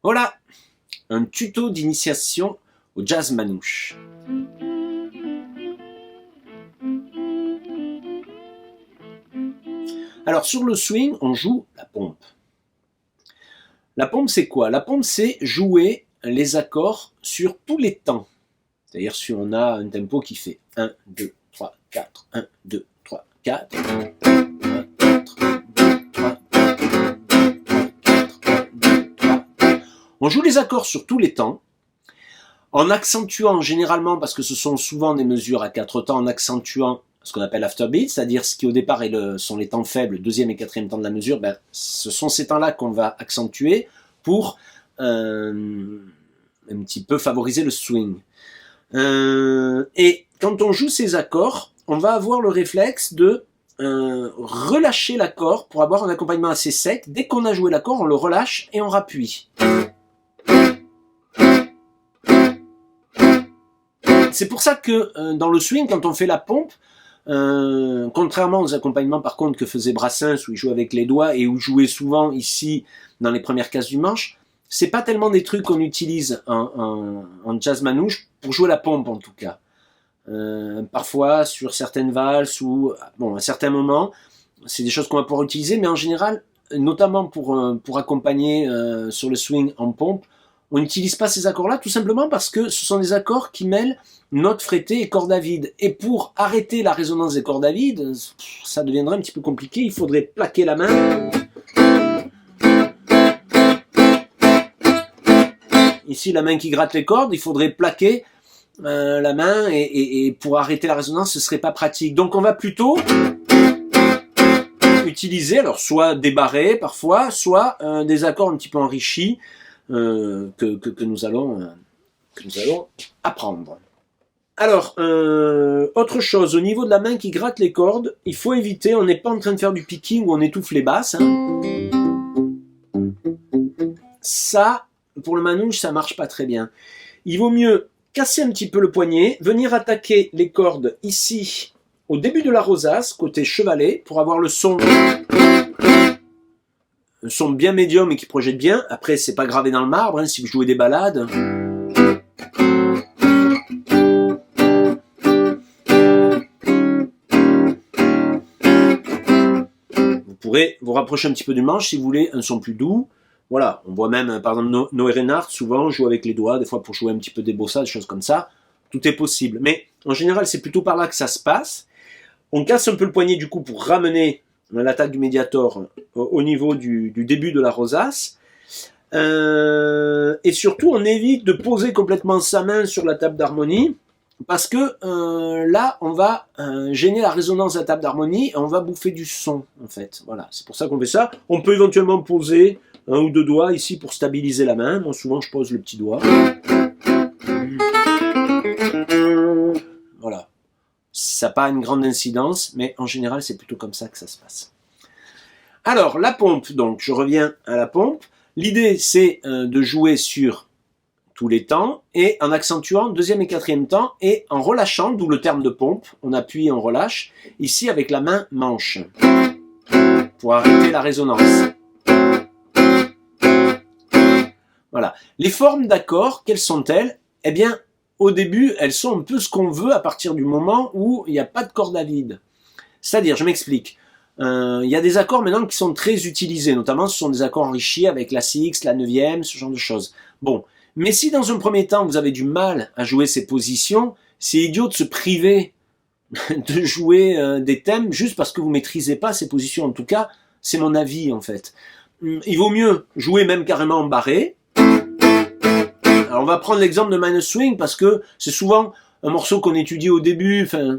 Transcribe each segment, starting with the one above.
Voilà, un tuto d'initiation au jazz manouche. Alors sur le swing, on joue la pompe. La pompe, c'est quoi? La pompe, c'est jouer les accords sur tous les temps. C'est-à-dire si on a un tempo qui fait 1, 2, 3, 4, 1, 2, 3, 4, 1, 4, 2, 3, 4. On joue les accords sur tous les temps, en accentuant généralement, parce que ce sont souvent des mesures à 4 temps, en accentuant ce qu'on appelle afterbeat, c'est-à-dire ce qui au départ sont les temps faibles, deuxième et quatrième temps de la mesure, ben, ce sont ces temps-là qu'on va accentuer pour un petit peu favoriser le swing. Et quand on joue ces accords, on va avoir le réflexe de relâcher l'accord pour avoir un accompagnement assez sec. Dès qu'on a joué l'accord, on le relâche et on rappuie. C'est pour ça que dans le swing, quand on fait la pompe, contrairement aux accompagnements par contre que faisait Brassens où il jouait avec les doigts et où jouait souvent ici dans les premières cases du manche, c'est pas tellement des trucs qu'on utilise en jazz manouche pour jouer la pompe en tout cas. Parfois sur certaines valses ou bon à certains moments c'est des choses qu'on va pouvoir utiliser, mais en général notamment pour accompagner sur le swing en pompe, on n'utilise pas ces accords-là tout simplement parce que ce sont des accords qui mêlent notes frettées et cordes à vide. Et pour arrêter la résonance des cordes à vide, ça deviendrait un petit peu compliqué. Il faudrait plaquer la main. Ici, la main qui gratte les cordes, il faudrait plaquer la main et pour arrêter la résonance, ce serait pas pratique. Donc on va plutôt utiliser, alors soit des barrés parfois, soit des accords un petit peu enrichis que nous allons apprendre. Alors, autre chose, au niveau de la main qui gratte les cordes, il faut éviter, on n'est pas en train de faire du picking où on étouffe les basses. Hein. Ça, pour le manouche, ça marche pas très bien. Il vaut mieux casser un petit peu le poignet, venir attaquer les cordes ici, au début de la rosace, côté chevalet, pour avoir le son bien médium et qui projette bien. Après, c'est pas gravé dans le marbre, hein, si vous jouez des ballades. Vous pourrez vous rapprocher un petit peu du manche si vous voulez un son plus doux. Voilà, on voit même, par exemple, Noé Reinhardt, souvent, joue avec les doigts, des fois pour jouer un petit peu des bossas, des choses comme ça. Tout est possible. Mais, en général, c'est plutôt par là que ça se passe. On casse un peu le poignet, du coup, pour ramener l'attaque du médiator au niveau du début de la rosace. Et surtout, on évite de poser complètement sa main sur la table d'harmonie, parce que là, on va gêner la résonance de la table d'harmonie et on va bouffer du son, en fait. Voilà, c'est pour ça qu'on fait ça. On peut éventuellement poser un ou deux doigts ici pour stabiliser la main. Moi, souvent, je pose le petit doigt. Voilà. Ça n'a pas une grande incidence, mais en général, c'est plutôt comme ça que ça se passe. Alors, la pompe, donc, je reviens à la pompe. L'idée, c'est de jouer sur tous les temps, et en accentuant deuxième et quatrième temps, et en relâchant, d'où le terme de pompe, on appuie et on relâche, ici avec la main manche, pour arrêter la résonance. Voilà. Les formes d'accords, quelles sont-elles? Eh bien, au début, elles sont un peu ce qu'on veut à partir du moment où il n'y a pas de corde à vide. C'est-à-dire, je m'explique. Il y a des accords maintenant qui sont très utilisés, notamment ce sont des accords enrichis avec la sixte, la neuvième, ce genre de choses. Bon, mais si dans un premier temps vous avez du mal à jouer ces positions, c'est idiot de se priver de jouer des thèmes juste parce que vous maîtrisez pas ces positions. En tout cas, c'est mon avis en fait. Il vaut mieux jouer même carrément en barré. Alors on va prendre l'exemple de Minor Swing parce que c'est souvent un morceau qu'on étudie au début, enfin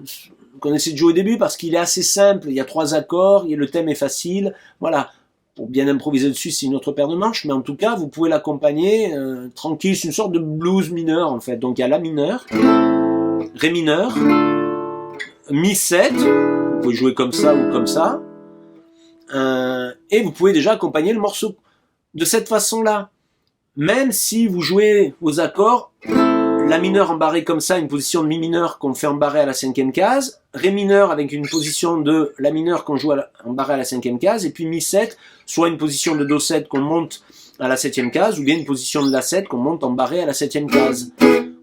qu'on essaie de jouer au début parce qu'il est assez simple, il y a 3 accords, le thème est facile, voilà. Pour bien improviser dessus, c'est une autre paire de manches, mais en tout cas, vous pouvez l'accompagner tranquille, c'est une sorte de blues mineur en fait. Donc il y a la mineur, ré mineur, mi 7, vous pouvez jouer comme ça ou comme ça, et vous pouvez déjà accompagner le morceau de cette façon-là. Même si vous jouez vos accords La mineur embarrée comme ça, une position de mi mineur qu'on fait embarrer à la 5e case, ré mineur avec une position de la mineur qu'on joue embarrée à la 5e case, et puis mi 7, soit une position de do 7 qu'on monte à la 7e case, ou bien une position de la 7 qu'on monte embarrée à la 7e case.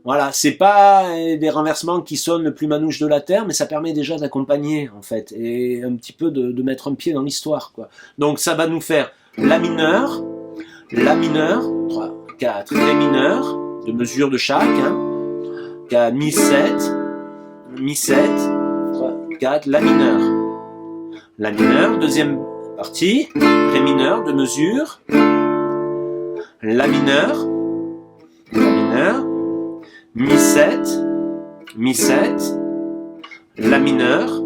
Voilà, c'est pas des renversements qui sonnent le plus manouche de la terre, mais ça permet déjà d'accompagner en fait, et un petit peu de mettre un pied dans l'histoire, quoi. Donc ça va nous faire la mineur, 3, 4, ré mineur, de mesure de chaque, hein, mi 7, 3, 4, la mineur, deuxième partie, ré mineur, de mesure, la mineur, mi 7, la mineur,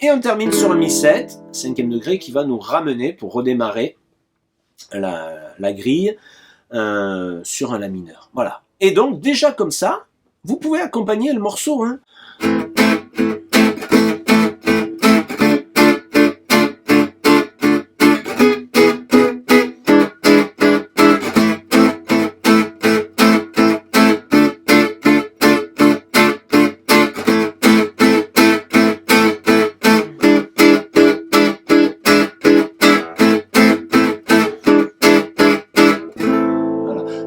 et on termine sur un mi 7, 5e degré, qui va nous ramener pour redémarrer la grille sur un la mineur. Voilà. Et donc, déjà comme ça, vous pouvez accompagner le morceau, hein.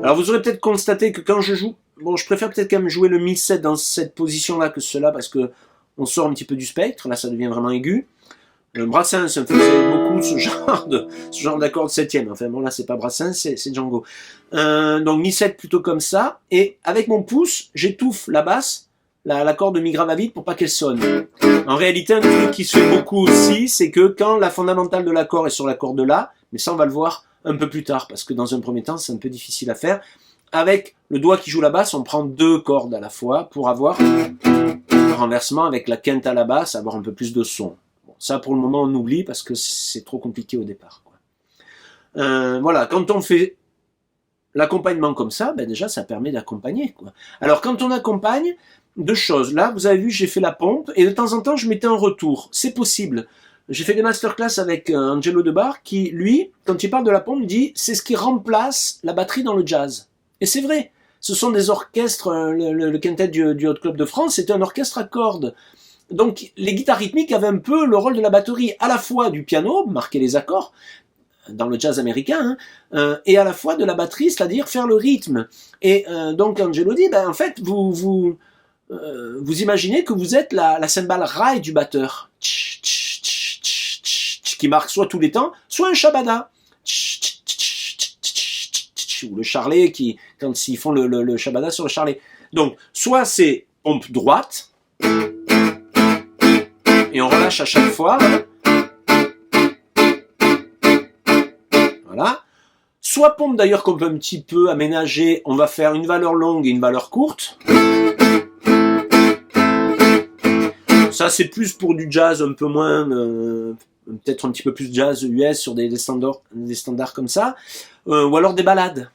Alors vous aurez peut-être constaté que quand je joue, bon je préfère peut-être quand même jouer le mi 7 dans cette position-là que cela, parce que on sort un petit peu du spectre, là ça devient vraiment aigu. Brassens ça me faisait beaucoup ce genre d'accord de 7e, enfin bon là c'est pas Brassens, c'est Django. Donc mi 7 plutôt comme ça, et avec mon pouce, j'étouffe la basse, la corde de mi grave à vide pour pas qu'elle sonne. En réalité un truc qui se fait beaucoup aussi, c'est que quand la fondamentale de l'accord est sur la corde là, mais ça on va le voir un peu plus tard, parce que dans un premier temps, c'est un peu difficile à faire. Avec le doigt qui joue la basse, on prend 2 cordes à la fois pour avoir un renversement avec la quinte à la basse, avoir un peu plus de son. Bon, ça, pour le moment, on oublie parce que c'est trop compliqué au départ, quoi. Voilà, quand on fait l'accompagnement comme ça, ben déjà, ça permet d'accompagner, quoi. Alors, quand on accompagne, 2 choses. Là, vous avez vu, j'ai fait la pompe, et de temps en temps, je mettais un retour. C'est possible. J'ai fait des masterclass avec Angelo Debar qui, lui, quand il parle de la pompe, dit c'est ce qui remplace la batterie dans le jazz. Et c'est vrai. Ce sont des orchestres, le quintet du Hot Club de France, c'était un orchestre à cordes. Donc les guitares rythmiques avaient un peu le rôle de la batterie, à la fois du piano, marquer les accords, dans le jazz américain, et à la fois de la batterie, c'est-à-dire faire le rythme. Et donc Angelo dit, ben, en fait, vous imaginez que vous êtes la cymbale rail du batteur, qui marque soit tous les temps, soit un shabada, ou le charlet, quand ils font le shabada sur le charlet. Donc, soit c'est pompe droite, et on relâche à chaque fois, voilà. Soit pompe d'ailleurs qu'on peut un petit peu aménager, on va faire une valeur longue et une valeur courte. Ça, c'est plus pour du jazz un peu moins, peut-être un petit peu plus jazz US sur des standards comme ça, ou alors des ballades.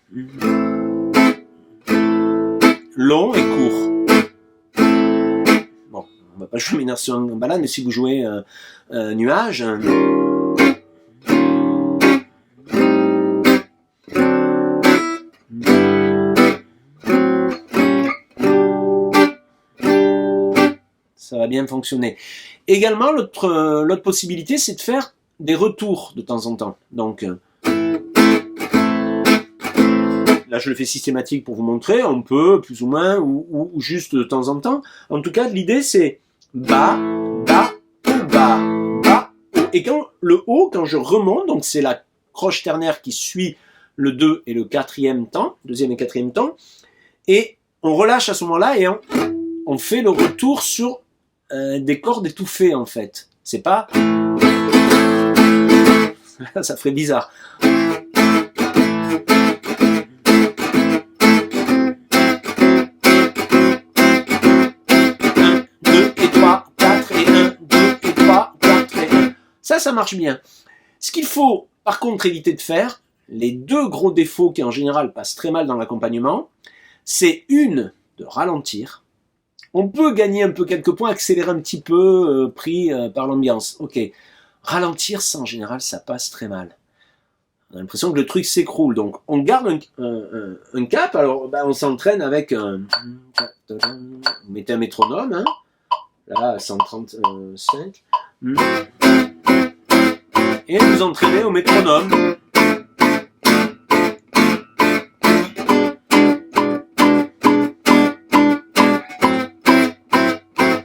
Long et court. Bon, on va pas jouer une version en balade, mais si vous jouez Nuage, ça va bien fonctionner. Également, l'autre possibilité, c'est de faire des retours de temps en temps. Donc, là, je le fais systématique pour vous montrer. On peut, plus ou moins, ou juste de temps en temps. En tout cas, l'idée, c'est bas, bas, haut, bas, bas, haut. Et quand le haut, quand je remonte, donc c'est la croche ternaire qui suit le 2 et le 4e temps, 2e et 4e temps, et on relâche à ce moment-là et on fait le retour sur des cordes étouffées en fait. C'est pas... ça ferait bizarre. 1, 2 et 3, 4 et 1, 2 et 3, 4 et 1. Ça marche bien. Ce qu'il faut par contre éviter de faire, les 2 gros défauts qui en général passent très mal dans l'accompagnement, c'est de ralentir. On peut gagner un peu quelques points, accélérer un petit peu, pris par l'ambiance. Ok. Ralentir, ça en général, ça passe très mal. On a l'impression que le truc s'écroule. Donc, on garde un cap. Alors, ben, on s'entraîne avec un... Vous mettez un métronome, hein. Là, 135. Et vous entraînez au métronome.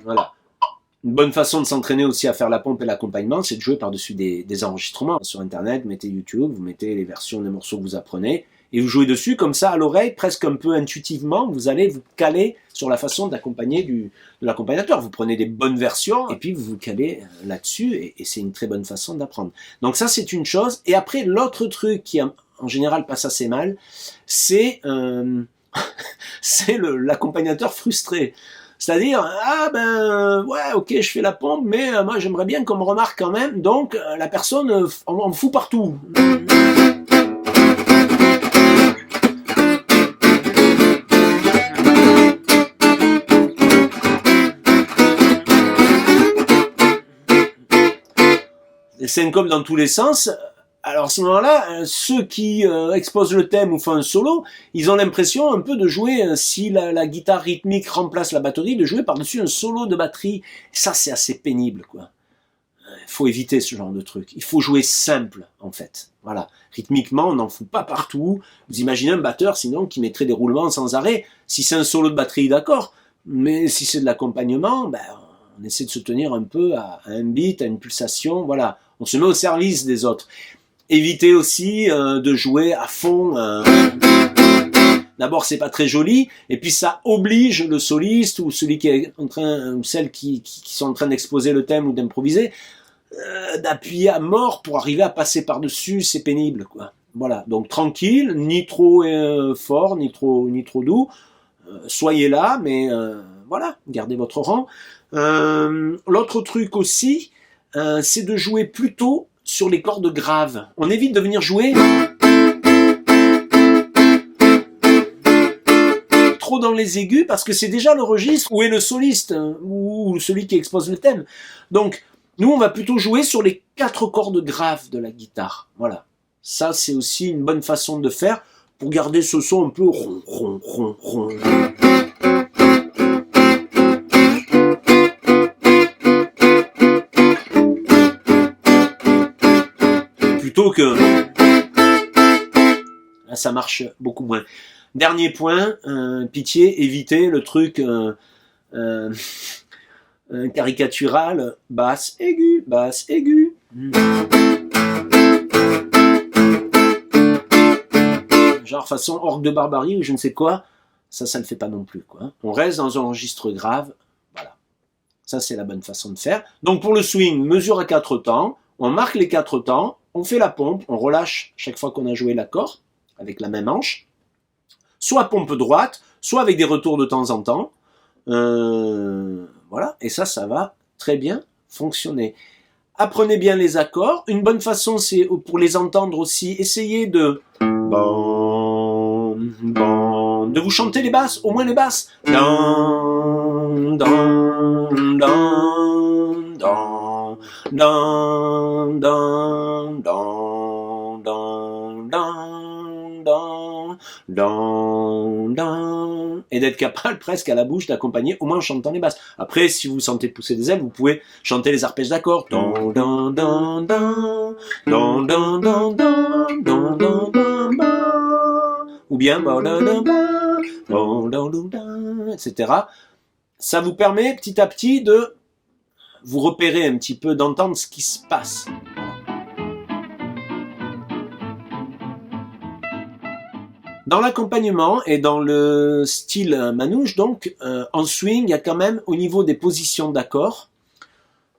Voilà. Une bonne façon de s'entraîner aussi à faire la pompe et l'accompagnement, c'est de jouer par-dessus des enregistrements. Sur Internet, vous mettez YouTube, vous mettez les versions des morceaux que vous apprenez, et vous jouez dessus, comme ça, à l'oreille, presque un peu intuitivement, vous allez vous caler sur la façon d'accompagner de l'accompagnateur. Vous prenez des bonnes versions, et puis vous vous calez là-dessus, et c'est une très bonne façon d'apprendre. Donc ça, c'est une chose. Et après, l'autre truc qui, en général, passe assez mal, c'est l'accompagnateur frustré. C'est-à-dire, ah ben, ouais, ok, je fais la pompe, mais moi j'aimerais bien qu'on me remarque quand même, donc la personne, on me fout partout. Les syncopes dans tous les sens. Alors à ce moment-là, ceux qui exposent le thème ou font un solo, ils ont l'impression un peu de jouer, si la guitare rythmique remplace la batterie, de jouer par-dessus un solo de batterie. Ça, c'est assez pénible, quoi. Il faut éviter ce genre de truc. Il faut jouer simple, en fait. Voilà. Rythmiquement, on n'en fout pas partout. Vous imaginez un batteur, sinon, qui mettrait des roulements sans arrêt. Si c'est un solo de batterie, d'accord. Mais si c'est de l'accompagnement, ben, on essaie de se tenir un peu à un beat, à une pulsation. Voilà. On se met au service des autres. Évitez aussi de jouer à fond. D'abord, c'est pas très joli, et puis ça oblige le soliste ou celui qui est en train, ou celles qui sont en train d'exposer le thème ou d'improviser, d'appuyer à mort pour arriver à passer par-dessus. C'est pénible, quoi. Voilà. Donc tranquille, ni trop fort, ni trop doux. Soyez là, mais voilà, gardez votre rang. L'autre truc aussi, c'est de jouer plutôt sur les cordes graves. On évite de venir jouer trop dans les aigus, parce que c'est déjà le registre où est le soliste, ou celui qui expose le thème. Donc, nous, on va plutôt jouer sur les 4 cordes graves de la guitare. Voilà. Ça, c'est aussi une bonne façon de faire pour garder ce son un peu rond, rond, rond, rond. Plutôt que... Là, ça marche beaucoup moins. Dernier point, pitié, évitez le truc caricatural, basse, aiguë, basse, aiguë. Genre façon orgue de barbarie ou je ne sais quoi, ça ne le fait pas non plus, quoi. On reste dans un registre grave, voilà. Ça, c'est la bonne façon de faire. Donc pour le swing, mesure à 4 temps, on marque les 4 temps, on fait la pompe, on relâche chaque fois qu'on a joué l'accord, avec la même hanche, soit pompe droite, soit avec des retours de temps en temps. Voilà, et ça va très bien fonctionner. Apprenez bien les accords. Une bonne façon, c'est pour les entendre aussi, essayez de vous chanter les basses, au moins les basses. Et d'être capable presque à la bouche d'accompagner au moins en chantant les basses. Après, si vous sentez pousser des ailes, vous pouvez chanter les arpèges d'accords. Ou bien etc. Ça vous permet petit à petit de vous repérer un petit peu, d'entendre ce qui se passe. Dans l'accompagnement et dans le style manouche, donc, en swing, il y a quand même, au niveau des positions d'accords,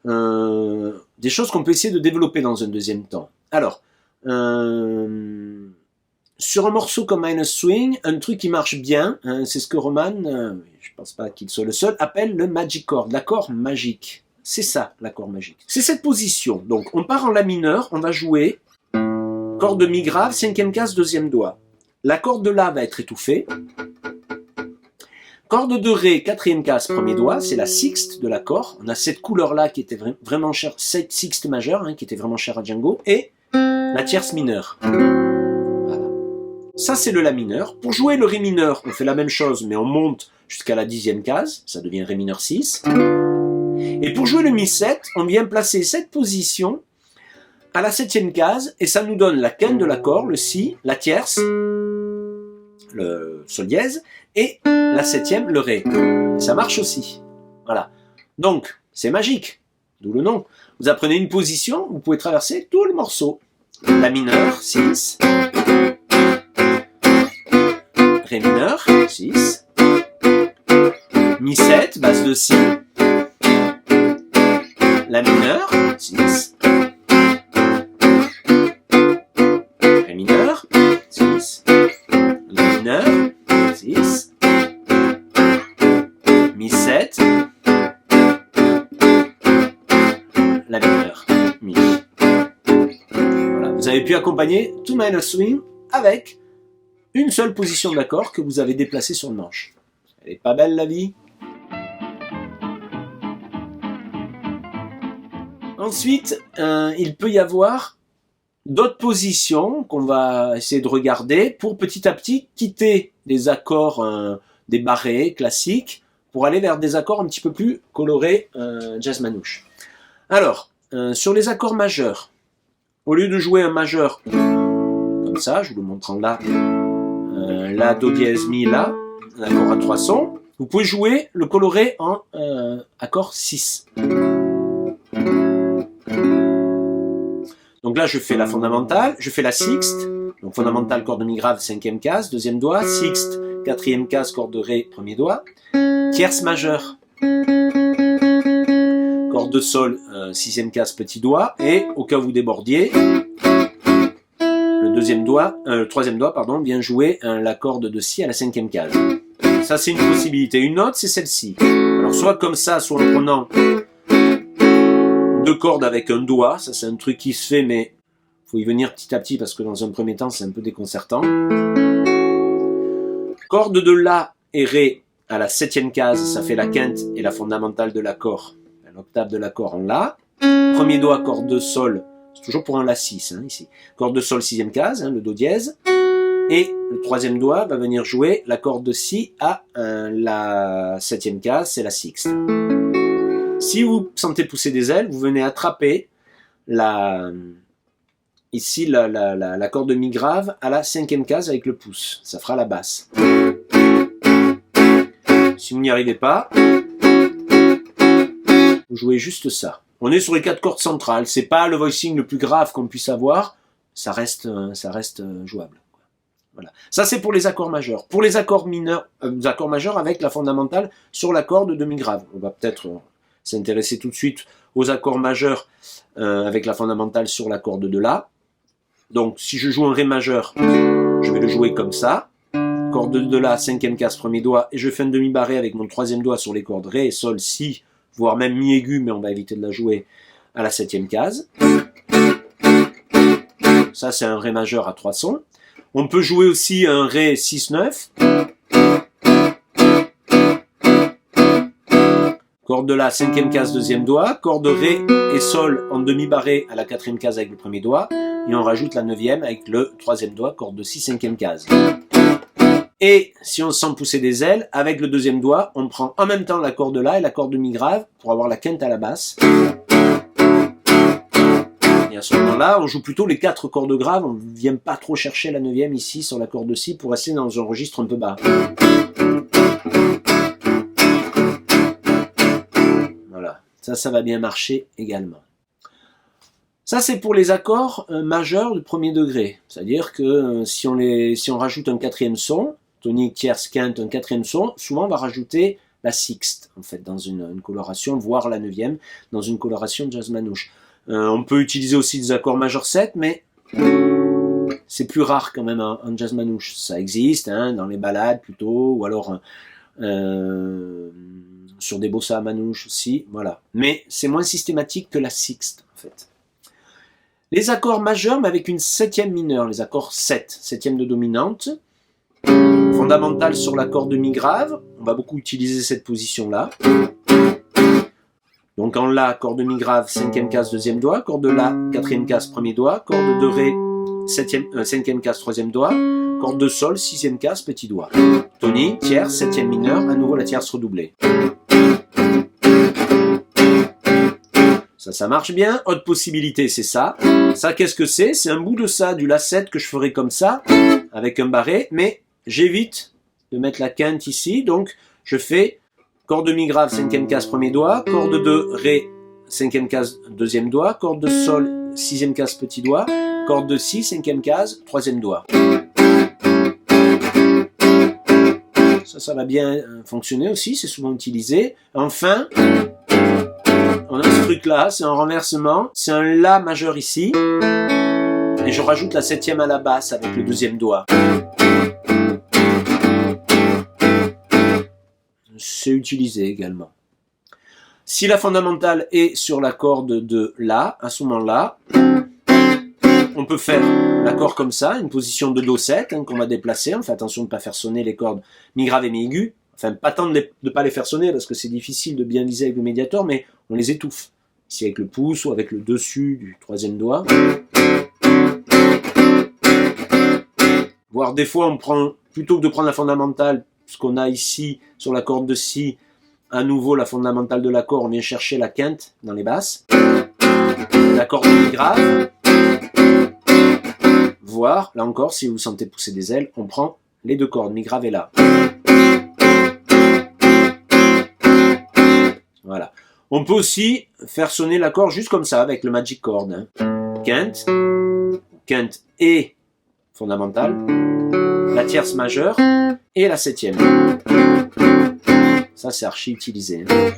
des choses qu'on peut essayer de développer dans un deuxième temps. Alors, sur un morceau comme Minus Swing, un truc qui marche bien, c'est ce que Roman, je pense pas qu'il soit le seul, appelle le magic chord, l'accord magique. C'est ça, l'accord magique. C'est cette position. Donc, on part en la mineur, on va jouer corde mi grave, 5e case, 2e doigt. La corde de La va être étouffée. Corde de Ré, 4e case, 1er doigt, c'est la sixte de l'accord. On a cette couleur-là qui était vraiment chère, cette sixte majeure, qui était vraiment chère à Django. Et la tierce mineure. Voilà. Ça, c'est le La mineur. Pour jouer le Ré mineur, on fait la même chose, mais on monte jusqu'à la 10e case. Ça devient Ré mineur 6. Et pour jouer le Mi 7, on vient placer cette position à la 7e case, et ça nous donne la quinte de l'accord, le Si, la tierce, le Sol dièse, et la 7e, le Ré. Et ça marche aussi. Voilà. Donc, c'est magique. D'où le nom. Vous apprenez une position, vous pouvez traverser tout le morceau. La mineur, 6. Ré mineur, 6. Mi 7, base de Si. La mineur, 6. Ré mineur, 6. La mineur, 6. Mi 7. La mineur, Mi. Voilà, vous avez pu accompagner Two Minor Swing avec une seule position d'accord que vous avez déplacée sur le manche. Elle est pas belle la vie? Ensuite, il peut y avoir d'autres positions qu'on va essayer de regarder pour petit à petit quitter les accords des barrés classiques pour aller vers des accords un petit peu plus colorés jazz manouche. Alors, sur les accords majeurs, au lieu de jouer un majeur comme ça, je vous le montre en La, La, Do dièse, Mi, La, un accord à 3 sons, vous pouvez jouer le coloré en accord 6. Donc là, je fais la fondamentale, je fais la sixte, donc fondamentale, corde de Mi grave, 5e case, 2e doigt, sixte, 4e case, corde de Ré, 1er doigt, tierce majeure, corde de Sol, 6e case, petit doigt, et au cas où vous débordiez, le 3e doigt, pardon, vient jouer la corde de Si à la 5e case. Ça, c'est une possibilité. Une autre, c'est celle-ci. Alors, soit comme ça, soit en prenant 2 cordes avec un doigt. Ça, c'est un truc qui se fait, mais il faut y venir petit à petit parce que dans un premier temps, c'est un peu déconcertant. Corde de La et Ré à la 7e case, ça fait la quinte et la fondamentale de l'accord, l'octave de l'accord en La. Premier doigt, corde de Sol, c'est toujours pour un La 6, hein, ici. Corde de Sol, 6e case, le Do dièse. Et le 3e doigt va venir jouer la corde de Si à la 7e case, c'est la sixte. Si vous sentez pousser des ailes, vous venez attraper ici la corde de Mi grave à la 5e case avec le pouce. Ça fera la basse. Si vous n'y arrivez pas, vous jouez juste ça. On est sur les 4 cordes centrales. C'est pas le voicing le plus grave qu'on puisse avoir. Ça reste jouable. Voilà. Ça, c'est pour les accords majeurs. Pour les accords mineurs, accords majeurs avec la fondamentale sur la corde de Mi grave. On va peut-être s'intéresser tout de suite aux accords majeurs avec la fondamentale sur la corde de La. Donc, si je joue un Ré majeur, je vais le jouer comme ça. Corde de La, 5e case, 1er doigt, et je fais un demi-barré avec mon 3e doigt sur les cordes Ré, Sol, Si, voire même Mi aigu, mais on va éviter de la jouer à la 7e case. Ça, c'est un Ré majeur à 3 sons. On peut jouer aussi un Ré 6-9. Corde de La, 5e case, 2e doigt. Corde Ré et Sol en demi-barré à la 4e case avec le 1er doigt. Et on rajoute la 9e avec le 3e doigt, corde de Si, 5e case. Et si on sent pousser des ailes, avec le 2e doigt, on prend en même temps la corde de La et la corde de Mi grave pour avoir la quinte à la basse. Et à ce moment-là, on joue plutôt les 4 cordes graves, on ne vient pas trop chercher la 9e ici sur la corde de Si pour rester dans un registre un peu bas. Voilà, ça va bien marcher également. Ça, c'est pour les accords majeurs du premier degré. C'est-à-dire que si on rajoute un 4e son, tonique, tierce, quinte, un 4e son, souvent on va rajouter la sixte, en fait, dans une coloration, voire la 9e, dans une coloration jazz manouche. On peut utiliser aussi des accords majeurs 7, mais c'est plus rare quand même en jazz manouche. Ça existe dans les ballades plutôt, ou alors sur des bossa manouche aussi, voilà. Mais c'est moins systématique que la sixte, en fait. Les accords majeurs, mais avec une 7e mineure, les accords 7, 7e de dominante, fondamentale sur la corde de Mi grave, on va beaucoup utiliser cette position-là. Donc en La, corde mi grave, 5e case, 2e doigt, corde de La, 4e case, 1er doigt, corde de Ré, 5e case, 3e doigt, corde de Sol, 6e case, petit doigt. Tonique, tierce, 7e mineur, à nouveau la tierce redoublée. Ça marche bien. Autre possibilité, c'est ça. Ça, qu'est-ce que c'est? C'est un bout de ça, du La7 que je ferai comme ça, avec un barré, mais j'évite de mettre la quinte ici, donc je fais corde de mi grave, 5e case, 1er doigt, corde de Ré, 5e case, 2e doigt, corde de Sol, 6e case, petit doigt, corde de Si, 5e case, 3e doigt. Ça va bien fonctionner aussi, c'est souvent utilisé. Enfin, on a ce truc-là, c'est un renversement, c'est un La majeur ici, et je rajoute la 7e à la basse avec le 2e doigt. C'est utilisé également. Si la fondamentale est sur la corde de La, à ce moment-là, on peut faire l'accord comme ça, une position de Do7 hein, qu'on va déplacer. On fait attention de ne pas faire sonner les cordes mi grave et mi aigu. Enfin, pas tant de ne pas les faire sonner parce que c'est difficile de bien viser avec le médiator, mais on les étouffe. Ici avec le pouce ou avec le dessus du 3e doigt. Voire des fois, on prend, plutôt que de prendre la fondamentale, ce qu'on a ici sur la corde de Si, à nouveau la fondamentale de l'accord, on vient chercher la quinte dans les basses. L'accord de mi grave. Voire, là encore, si vous sentez pousser des ailes, on prend les deux cordes, mi grave et La. Voilà. On peut aussi faire sonner l'accord juste comme ça, avec le magic chord. Hein. Quinte et fondamentale, la tierce majeure et la 7e. Ça, c'est archi utilisé. Hein.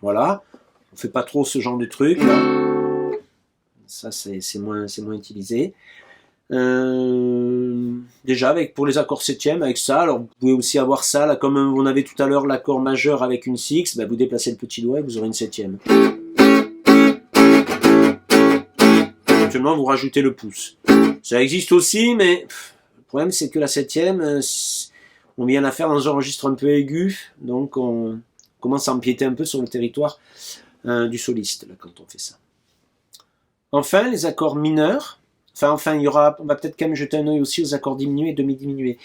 Voilà. On fait pas trop ce genre de truc. Là. Ça, c'est moins utilisé. Déjà, pour les accords 7e, avec ça, alors vous pouvez aussi avoir ça, là, comme on avait tout à l'heure l'accord majeur avec une 6, ben vous déplacez le petit doigt et vous aurez une 7e. Éventuellement, vous rajoutez le pouce. Ça existe aussi, mais le problème, c'est que la 7e, on vient la faire dans un registre un peu aigu, donc on commence à empiéter un peu sur le territoire du soliste, là, quand on fait ça. Enfin, les accords mineurs. Enfin, on va peut-être quand même jeter un œil aussi aux accords diminués et demi-diminués,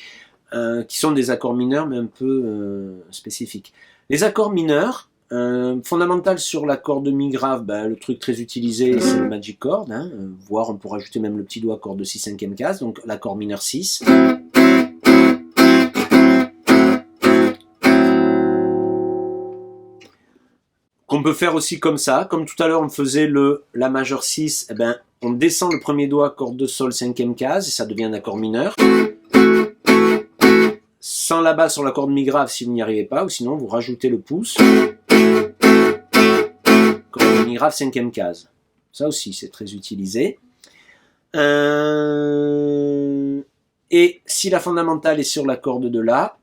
qui sont des accords mineurs, mais un peu spécifiques. Les accords mineurs, fondamentales sur l'accord de mi grave, le truc très utilisé, c'est le magic chord, hein, voire on pourrait ajouter même le petit doigt corde de Si 5e case, donc l'accord mineur 6. Qu'on peut faire aussi comme ça, comme tout à l'heure on faisait La majeur 6, on descend le premier doigt, corde de Sol, 5e case, et ça devient un accord mineur. Sans la basse sur l'accord de mi grave si vous n'y arrivez pas, ou sinon vous rajoutez le pouce. Corde de mi grave, 5e case. Ça aussi, c'est très utilisé. Et si la fondamentale est sur la corde de La,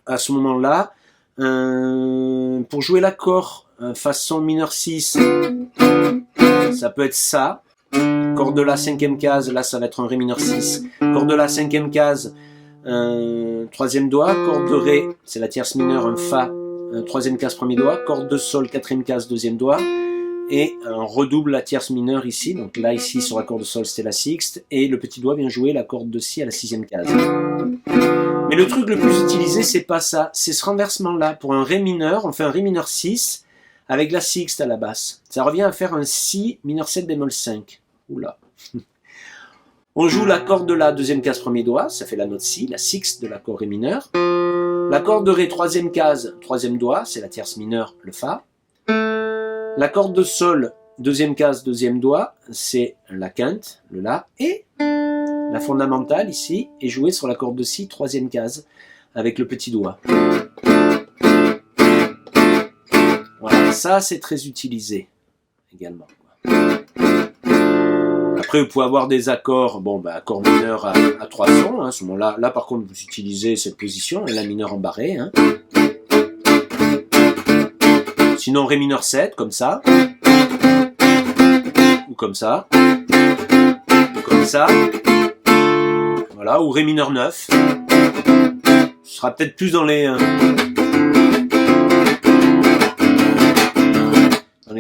à ce moment-là, pour jouer l'accord façon mineur 6, ça peut être ça. Corde de La 5e case, là ça va être un Ré mineur 6. Corde de La 5e case, 3e doigt. Corde de Ré, c'est la tierce mineure, un Fa, 3e case, 1er doigt. Corde de Sol, 4e case, 2e doigt. Et on redouble la tierce mineure ici. Donc là, ici, sur la corde de Sol, c'était la sixte. Et le petit doigt vient jouer la corde de Si à la 6e case. Mais le truc le plus utilisé, c'est pas ça. C'est ce renversement-là. Pour un Ré mineur, on fait un Ré mineur 6 avec la sixte à la basse. Ça revient à faire un Si mineur 7 bémol 5. Oula. On joue la corde de La, 2e case, 1er doigt. Ça fait la note Si, la sixte de l'accord Ré mineur. La corde de Ré, 3e case, 3e doigt. C'est la tierce mineure, le Fa. La corde de Sol, 2e case, 2e doigt. C'est la quinte, le La. Et la fondamentale, ici, est jouée sur la corde de Si, 3e case, avec le petit doigt. Voilà, ça c'est très utilisé également. Après, vous pouvez avoir des accords, accord mineur à 3 sons, hein, à ce moment-là. Là, par contre, vous utilisez cette position, et la mineure en barré. Hein. Sinon, Ré mineur 7, comme ça. Ou comme ça. Ou comme ça. Voilà, ou Ré mineur 9. sera peut-être plus dans les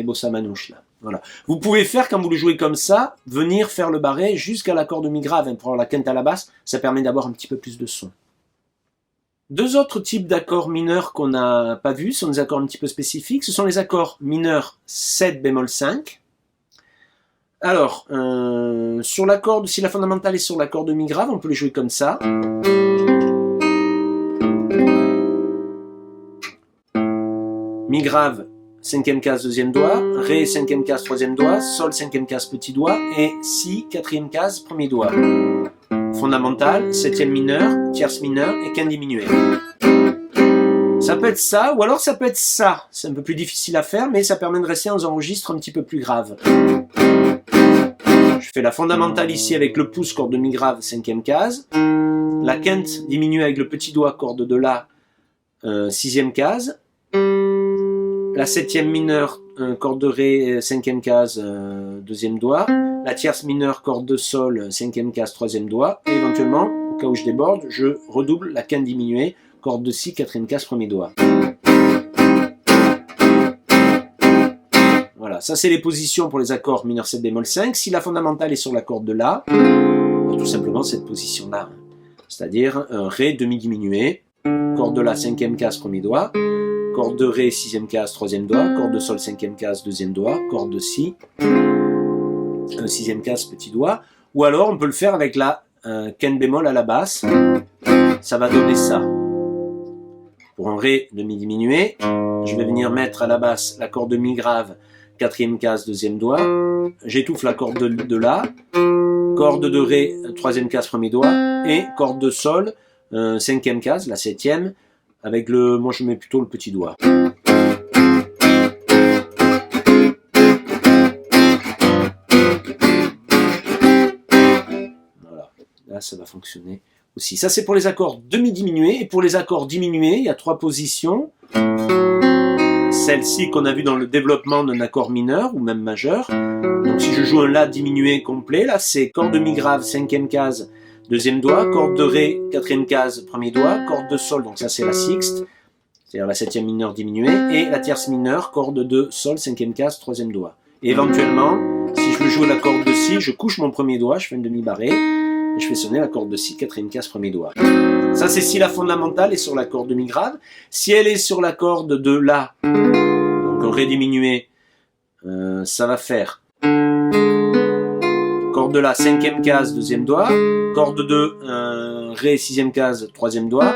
bossa manouches là. Voilà. Vous pouvez faire, quand vous le jouez comme ça, venir faire le barré jusqu'à l'accord de mi grave, hein, pour avoir la quinte à la basse, ça permet d'avoir un petit peu plus de son. Deux autres types d'accords mineurs qu'on n'a pas vus sont des accords un petit peu spécifiques. Ce sont les accords mineurs 7 bémol 5. Alors, sur l'accord, si la fondamentale est sur l'accord de mi grave, on peut les jouer comme ça. Mi grave, 5e case, 2e doigt, Ré, 5e case, 3e doigt, Sol, 5e case, petit doigt, et Si, 4e case, 1er doigt. Fondamentale, 7e mineur, tierce mineure et quinte diminuée. Ça peut être ça, ou alors ça peut être ça. C'est un peu plus difficile à faire, mais ça permet de rester dans un registre un petit peu plus grave. Je fais la fondamentale ici avec le pouce, corde de mi grave, 5e case. La quinte diminuée avec le petit doigt, corde de La, 6e case. La 7e mineure, corde de Ré, 5e case, 2e doigt. La tierce mineure, corde de Sol, 5e case, 3e doigt. Et éventuellement, au cas où je déborde, je redouble la quinte diminuée, corde de Si, 4e case, 1er doigt. Voilà, ça c'est les positions pour les accords mineur 7 bémol 5. Si la fondamentale est sur la corde de La, tout simplement cette position-là. C'est-à-dire Ré, demi diminué, corde de La, 5e case, 1er doigt. Corde de Ré, 6e case, 3e doigt. Corde de Sol, 5e case, 2e doigt. Corde de Si, 6e case, petit doigt. Ou alors, on peut le faire avec la quinte bémol à la basse. Ça va donner ça. Pour un Ré demi diminué, je vais venir mettre à la basse la corde de Mi grave, 4e case, 2e doigt. J'étouffe la corde de La. Corde de Ré, 3e case, 1er doigt. Et corde de Sol, 5e case, la 7e. Avec le, moi je mets plutôt le petit doigt. Voilà, là ça va fonctionner aussi. Ça c'est pour les accords demi-diminués. Et pour les accords diminués, il y a trois positions. Celle-ci qu'on a vue dans le développement d'un accord mineur ou même majeur. Donc si je joue un La diminué complet, là c'est corde de Mi grave, 5e case, 2e doigt, corde de Ré, 4e case, 1er doigt, corde de Sol, donc ça c'est la sixte, c'est-à-dire la 7e mineure diminuée, et la tierce mineure, corde de Sol, 5e case, 3e doigt. Et éventuellement, si je veux jouer la corde de Si, je couche mon premier doigt, je fais un demi-barré, et je fais sonner la corde de Si, 4e case, 1er doigt. Ça c'est si la fondamentale est sur la corde de Mi grave. Si elle est sur la corde de La, donc un Ré diminué, ça va faire corde de La, 5e case, 2e doigt, corde de Ré, 6e case, 3e doigt,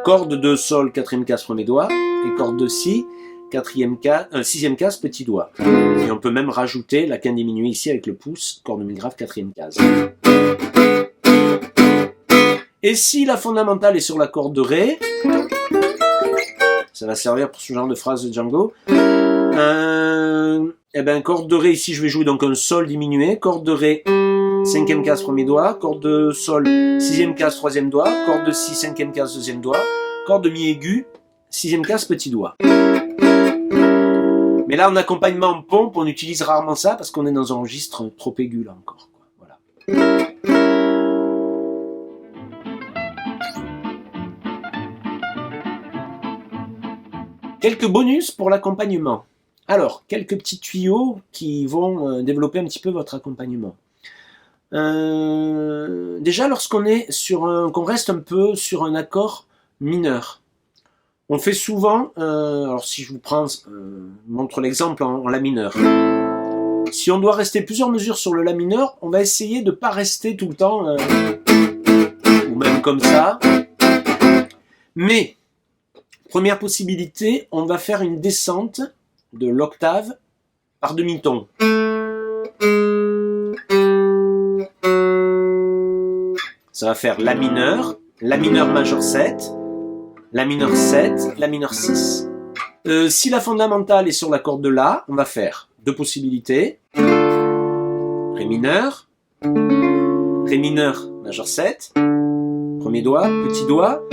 corde de Sol, 4e case, 1er doigt, et corde de Si, 6e case, petit doigt. Et on peut même rajouter la quinte diminuée ici avec le pouce, corde de Mi grave, 4e case. Et si la fondamentale est sur la corde de Ré, ça va servir pour ce genre de phrase de Django, et ben corde de Ré, ici je vais jouer donc un Sol diminué, corde de Ré, 5e case, 1er doigt, corde de Sol, 6e case, 3e doigt, corde de Si, 5e case, 2e doigt, corde de Mi aigu, 6e case, petit doigt. Mais là en accompagnement en pompe, on utilise rarement ça parce qu'on est dans un registre trop aigu là encore. Voilà. Quelques bonus pour l'accompagnement. Alors, quelques petits tuyaux qui vont développer un petit peu votre accompagnement. Déjà, lorsqu'on est qu'on reste un peu sur un accord mineur, on fait souvent, alors si je vous montre l'exemple en La mineur. Si on doit rester plusieurs mesures sur le La mineur, on va essayer de ne pas rester tout le temps, ou même comme ça. Mais, première possibilité, on va faire une descente de l'octave par demi-ton. Ça va faire La mineur majeur 7, La mineur 7, La mineur 6. Si la fondamentale est sur la corde de La, on va faire deux possibilités. Ré mineur majeur 7, premier doigt, petit doigt,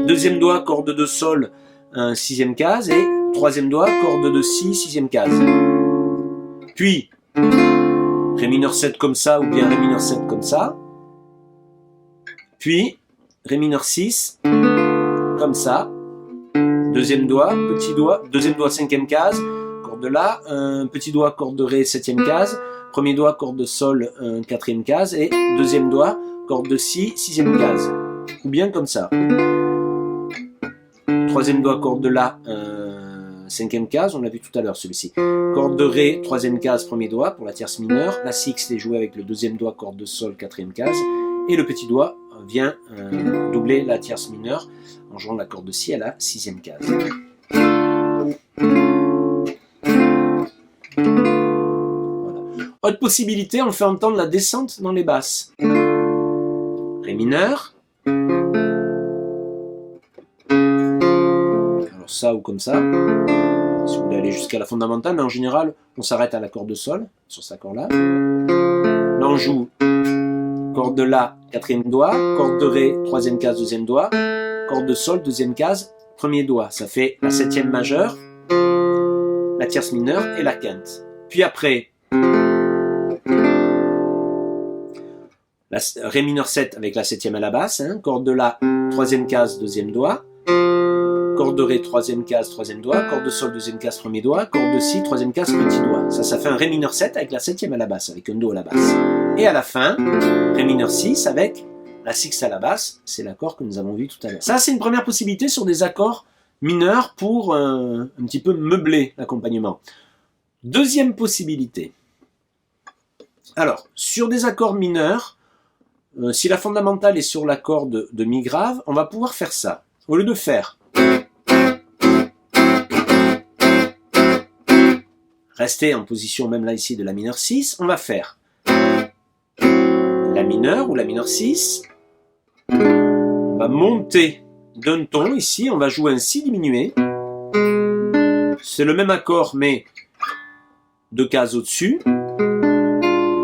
deuxième doigt, corde de Sol, 6e case, et troisième doigt, corde de Si, 6e case. Puis, Ré mineur 7 comme ça, ou bien Ré mineur 7 comme ça. Puis, Ré mineur 6, comme ça. Deuxième doigt, petit doigt, deuxième doigt, cinquième case, corde de La, petit doigt, corde de Ré, septième case, premier doigt, corde de Sol, quatrième case, et deuxième doigt, corde de Si, sixième case. Ou bien comme ça. Troisième doigt, corde de La, cinquième case, on l'a vu tout à l'heure celui-ci. Corde de Ré, troisième case, premier doigt pour la tierce mineure. La sixte est jouée avec le deuxième doigt, corde de Sol, quatrième case. Et le petit doigt vient doubler la tierce mineure en jouant la corde de Si à la sixième case. Voilà. Autre possibilité, on fait entendre la descente dans les basses. Ré mineur. Alors ça ou comme ça. Si vous voulez aller jusqu'à la fondamentale, mais en général, on s'arrête à la corde de Sol, sur cet accord-là. Là, on joue corde de La, quatrième doigt, corde de Ré, troisième case, deuxième doigt, corde de Sol, deuxième case, premier doigt. Ça fait la septième majeure, la tierce mineure et la quinte. Puis après, la Ré mineur 7 avec la septième à la basse, hein, corde de La, troisième case, deuxième doigt, corde de Ré, troisième case, troisième doigt, corde de Sol, deuxième case, premier doigt, corde de Si, troisième case, petit doigt. Ça fait un Ré mineur 7 avec la septième à la basse, avec un Do à la basse. Et à la fin, Ré mineur 6 avec la sixte à la basse, c'est l'accord que nous avons vu tout à l'heure. Ça, c'est une première possibilité sur des accords mineurs pour un petit peu meubler l'accompagnement. Deuxième possibilité. Alors, sur des accords mineurs, si la fondamentale est sur l'accord de Mi grave, on va pouvoir faire ça. Au lieu de faire rester en position même là ici de la mineur 6, on va faire la mineure ou la mineur 6. On va monter d'un ton ici, on va jouer un Si diminué. C'est le même accord mais deux cases au-dessus.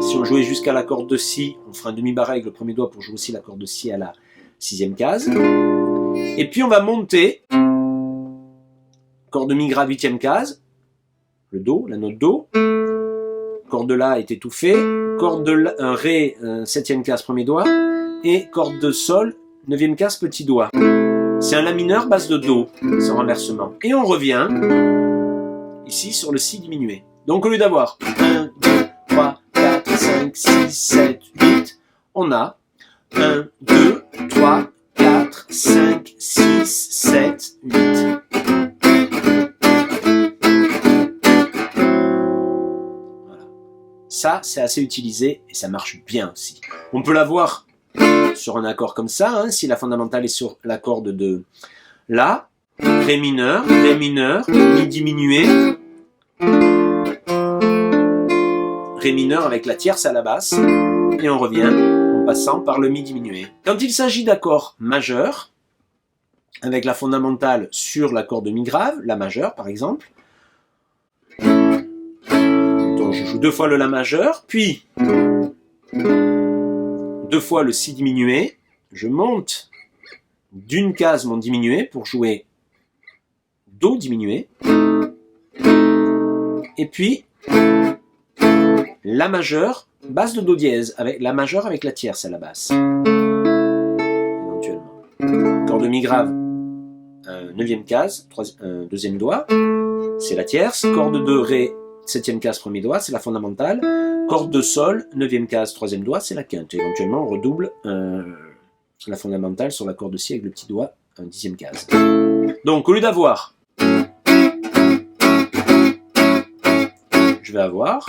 Si on jouait jusqu'à l'accord de Si, on fera un demi-barré avec le premier doigt pour jouer aussi l'accord de Si à la sixième case. Et puis on va monter, corde de Mi grave, huitième case, le Do, la note Do, corde de La est étouffée, corde de la, Ré, septième case, premier doigt, et corde de Sol, neuvième case, petit doigt. C'est un La mineur, basse de Do, sans renversement. Et on revient ici sur le Si diminué. Donc au lieu d'avoir 1, 2, 3, 4, 5, 6, 7, 8, on a 1, 2, 3, 4, 5, 6, 7, 8. Voilà. Ça, c'est assez utilisé et ça marche bien aussi. On peut l'avoir sur un accord comme ça, hein, si la fondamentale est sur la corde de La, Ré mineur, Mi diminué, Ré mineur avec la tierce à la basse, et on revient en passant par le Mi diminué. Quand il s'agit d'accords majeurs, avec la fondamentale sur l'accord de Mi grave, La majeure par exemple, donc je joue deux fois le La majeur, puis deux fois le Si diminué, je monte d'une case mon diminué pour jouer Do diminué, et puis La majeure, basse de Do dièse, avec La majeure avec la tierce à la basse, éventuellement. Corde de Mi grave, neuvième case, deuxième doigt, c'est la tierce, corde de Ré, septième case, premier doigt, c'est la fondamentale, corde de Sol, neuvième case, troisième doigt, c'est la quinte. Éventuellement, on redouble la fondamentale sur la corde de Si avec le petit doigt, dixième case. Donc, au lieu d'avoir, je vais avoir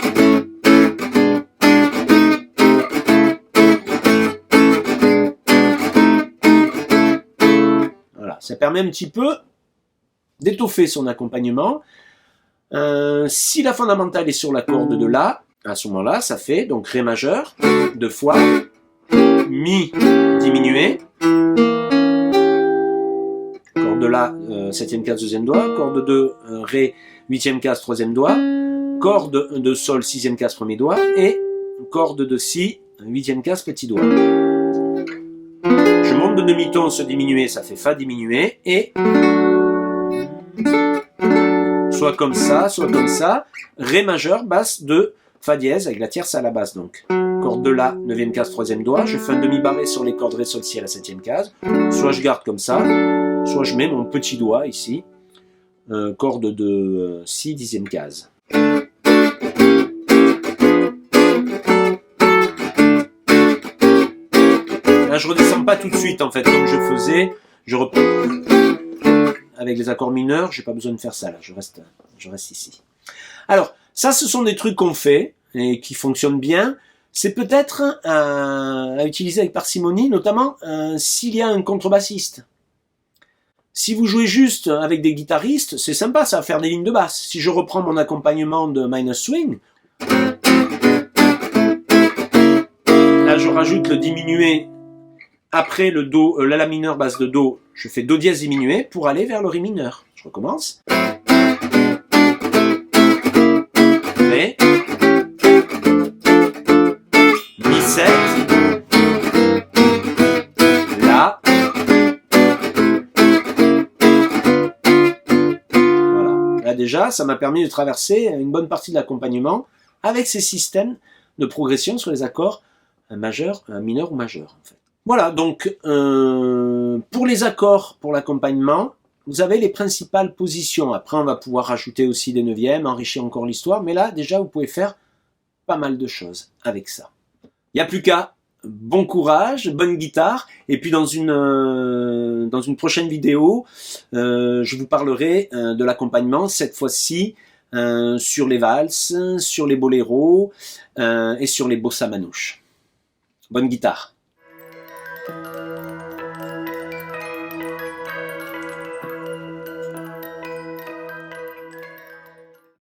voilà, ça permet un petit peu d'étoffer son accompagnement. Si la fondamentale est sur la corde de La, à ce moment-là, ça fait donc Ré majeur, deux fois, Mi diminué, corde de La, septième case, deuxième doigt, corde de Ré, huitième case, troisième doigt, corde de Sol, sixième case, premier doigt, et corde de Si, huitième case, petit doigt. Je monte de demi-ton, ce diminué, ça fait Fa diminué, et soit comme ça, Ré majeur, basse de Fa dièse, avec la tierce à la basse donc. Corde de La, neuvième case, troisième doigt, je fais un demi-barré sur les cordes Ré, Sol, Si à la septième case, soit je garde comme ça, soit je mets mon petit doigt ici, corde de si dixième case. Là, je redescends pas tout de suite en fait, comme je faisais, je reprends avec les accords mineurs, j'ai pas besoin de faire ça là, je reste ici. Alors, ça ce sont des trucs qu'on fait et qui fonctionnent bien. C'est peut-être à utiliser avec parcimonie, notamment s'il y a un contrebassiste. Si vous jouez juste avec des guitaristes, c'est sympa, ça va faire des lignes de basse. Si je reprends mon accompagnement de minor swing, là je rajoute le diminué après le do, la la mineur basse de do, je fais do dièse diminué pour aller vers le ré mineur. Je recommence. Ré, mi 7, la. Voilà. Là déjà, ça m'a permis de traverser une bonne partie de l'accompagnement avec ces systèmes de progression sur les accords majeurs, mineurs ou majeurs en fait. Voilà, donc pour les accords, pour l'accompagnement, vous avez les principales positions. Après, on va pouvoir rajouter aussi des neuvièmes, enrichir encore l'histoire, mais là, déjà, vous pouvez faire pas mal de choses avec ça. Il n'y a plus qu'à. Bon courage, bonne guitare, et puis dans une prochaine vidéo, je vous parlerai de l'accompagnement, cette fois-ci sur les valses, sur les boléros et sur les bossa manouches. Bonne guitare.